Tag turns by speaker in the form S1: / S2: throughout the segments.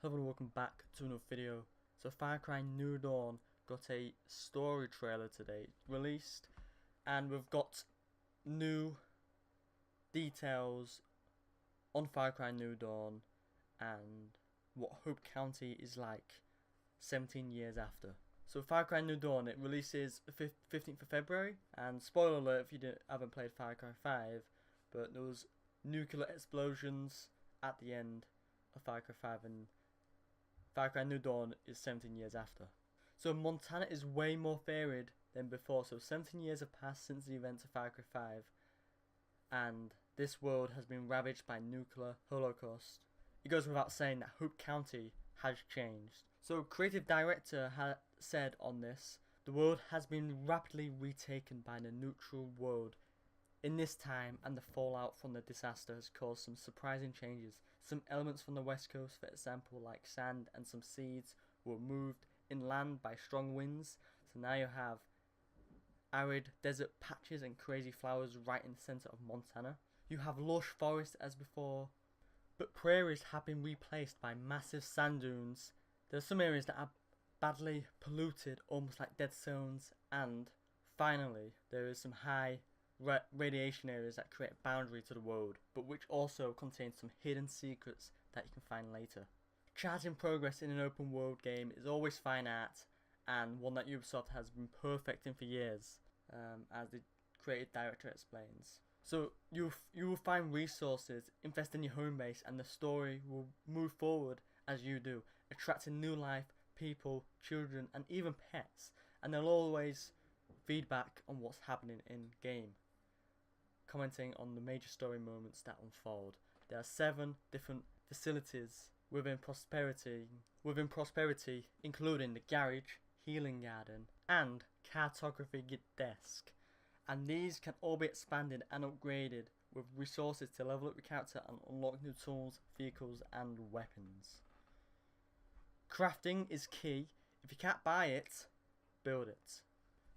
S1: Hello and welcome back to another video. So Far Cry New Dawn got a story trailer today released, and we've got new details on Far Cry New Dawn and what Hope County is like 17 years after. So Far Cry New Dawn, it releases the 15th of February, and spoiler alert if you haven't played Far Cry 5, but there was nuclear explosions at the end of Far Cry 5, and Far Cry New Dawn is 17 years after. So Montana is way more varied than before. So 17 years have passed since the events of Far Cry 5, and this world has been ravaged by nuclear holocaust. It goes without saying that Hope County has changed. So creative director said on this, the world has been rapidly retaken by the neutral world. In this time, and the fallout from the disaster has caused some surprising changes. Some elements from the west coast, for example like sand and some seeds, were moved inland by strong winds. So now you have arid desert patches and crazy flowers right in the centre of Montana. You have lush forests as before, but prairies have been replaced by massive sand dunes. There are some areas that are badly polluted, almost like dead zones, and finally there is some high radiation areas that create a boundary to the world, but which also contain some hidden secrets that you can find later. Charting progress in an open world game is always fine art, and one that Ubisoft has been perfecting for years, as the creative director explains. So you will find resources, invest in your home base, and the story will move forward as you do, attracting new life, people, children, and even pets, and there'll always feedback on what's happening in game, commenting on the major story moments that unfold. There are 7 different facilities within Prosperity, including the garage, healing garden, and cartography desk. And these can all be expanded and upgraded with resources to level up your character and unlock new tools, vehicles, and weapons. Crafting is key. If you can't buy it, build it.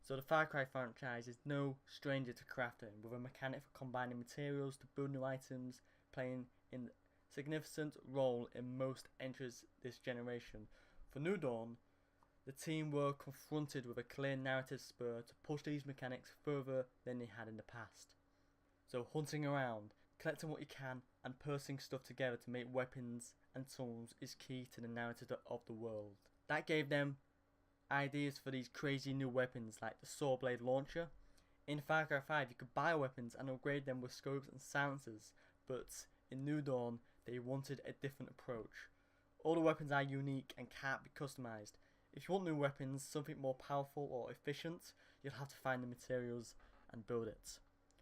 S1: So the Far Cry franchise is no stranger to crafting, with a mechanic for combining materials to build new items playing a significant role in most entries this generation. For New Dawn, the team were confronted with a clear narrative spur to push these mechanics further than they had in the past. So hunting around, collecting what you can, and pursing stuff together to make weapons and tools is key to the narrative of the world. That gave them ideas for these crazy new weapons like the saw blade launcher. In Far Cry 5 you could buy weapons and upgrade them with scopes and silencers, but in New Dawn they wanted a different approach. All the weapons are unique and can't be customized. If you want new weapons, something more powerful or efficient, you'll have to find the materials and build it.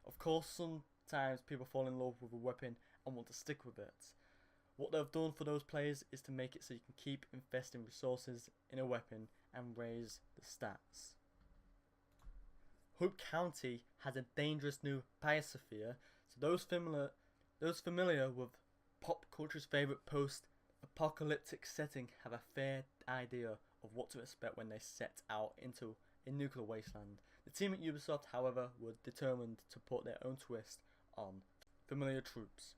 S1: Of course, sometimes people fall in love with a weapon and want to stick with it. What they've done for those players is to make it so you can keep investing resources in a weapon and raise the stats. Hope County has a dangerous new biosphere, so those familiar with pop culture's favourite post-apocalyptic setting have a fair idea of what to expect when they set out into a nuclear wasteland. The team at Ubisoft, however, were determined to put their own twist on familiar tropes.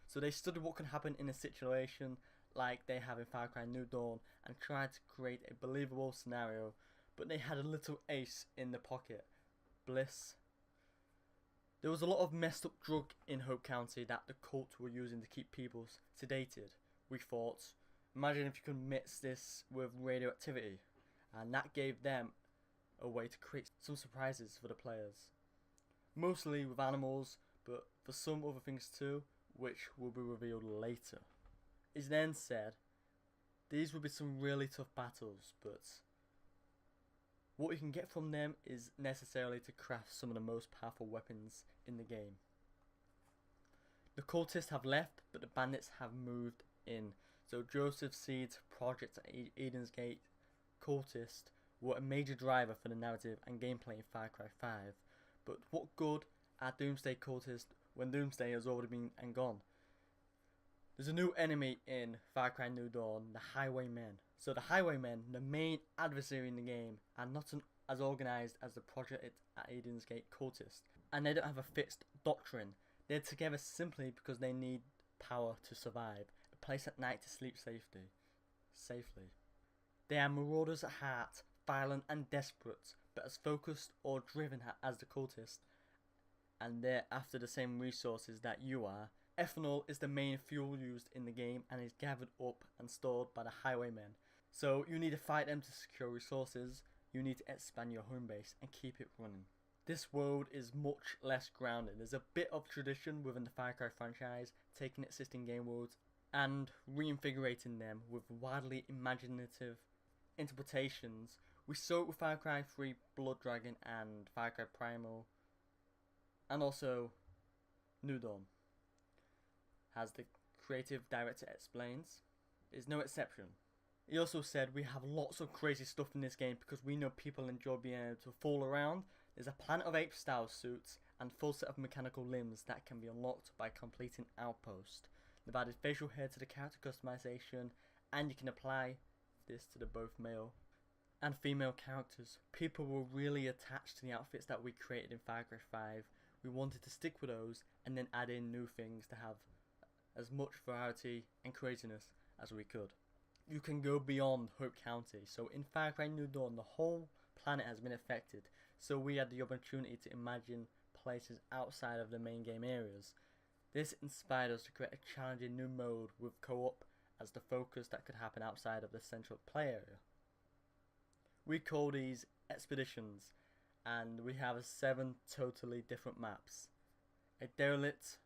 S1: So they studied what can happen in a situation like they have in Far Cry New Dawn and tried to create a believable scenario, but they had a little ace in the pocket: bliss. There was a lot of messed up drug in Hope County that the cult were using to keep people sedated. We thought, imagine if you could mix this with radioactivity, and that gave them a way to create some surprises for the players. Mostly with animals, but for some other things too, which will be revealed later. It then said, these will be some really tough battles, but what you can get from them is necessarily to craft some of the most powerful weapons in the game. The cultists have left, but the bandits have moved in. So Joseph Seed's project at Eden's Gate cultists were a major driver for the narrative and gameplay in Far Cry 5. But what good are Doomsday cultists when Doomsday has already been and gone? There's a new enemy in Far Cry New Dawn, the Highwaymen. So the Highwaymen, the main adversary in the game, are not as organised as the Project at Eden's Gate cultists, and they don't have a fixed doctrine. They're together simply because they need power to survive, a place at night to sleep safely. safely. They are marauders at heart, violent and desperate, but as focused or driven as the cultist, and they're after the same resources that you are. Ethanol is the main fuel used in the game and is gathered up and stored by the highwaymen. So you need to fight them to secure resources, you need to expand your home base and keep it running. This world is much less grounded. There's a bit of tradition within the Far Cry franchise, taking existing game worlds and reinvigorating them with widely imaginative interpretations. We saw it with Far Cry 3 Blood Dragon and Far Cry Primal, and also New Dawn. As the creative director explains, is no exception. He also said, we have lots of crazy stuff in this game because we know people enjoy being able to fall around. There's a Planet of Apes style suits and full set of mechanical limbs that can be unlocked by completing Outpost. They've added facial hair to the character customization, and you can apply this to the both male and female characters. People were really attached to the outfits that we created in Far Cry 5. We wanted to stick with those and then add in new things to have as much variety and craziness as we could. You can go beyond Hope County. So in Far Cry New Dawn, the whole planet has been affected. So we had the opportunity to imagine places outside of the main game areas. This inspired us to create a challenging new mode with co-op as the focus that could happen outside of the central play area. We call these expeditions, and we have 7 totally different maps. A derelict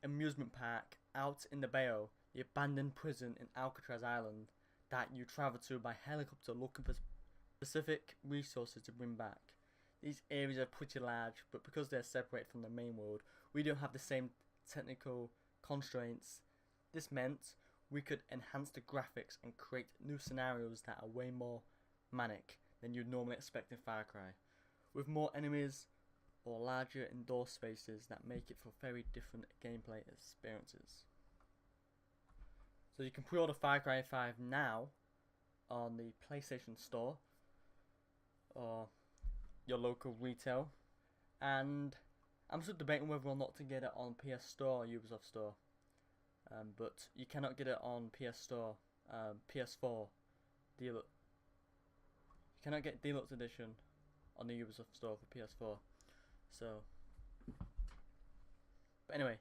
S1: amusement park out in the Bayou, the abandoned prison in Alcatraz Island that you travel to by helicopter looking for specific resources to bring back. These areas are pretty large, but because they're separated from the main world, we don't have the same technical constraints. This meant we could enhance the graphics and create new scenarios that are way more manic than you'd normally expect in Far Cry, with more enemies or larger indoor spaces that make it for very different gameplay experiences. So you can pre-order Far Cry 5 now on the PlayStation Store or your local retail, and I'm still debating whether or not to get it on PS Store or Ubisoft Store, but you cannot get it on PS Store, PS4 Deluxe. You cannot get Deluxe Edition on the Ubisoft Store for PS4. So, but anyway,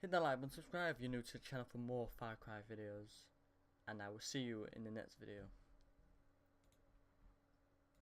S1: hit that like button, subscribe if you're new to the channel for more Far Cry videos, and I will see you in the next video.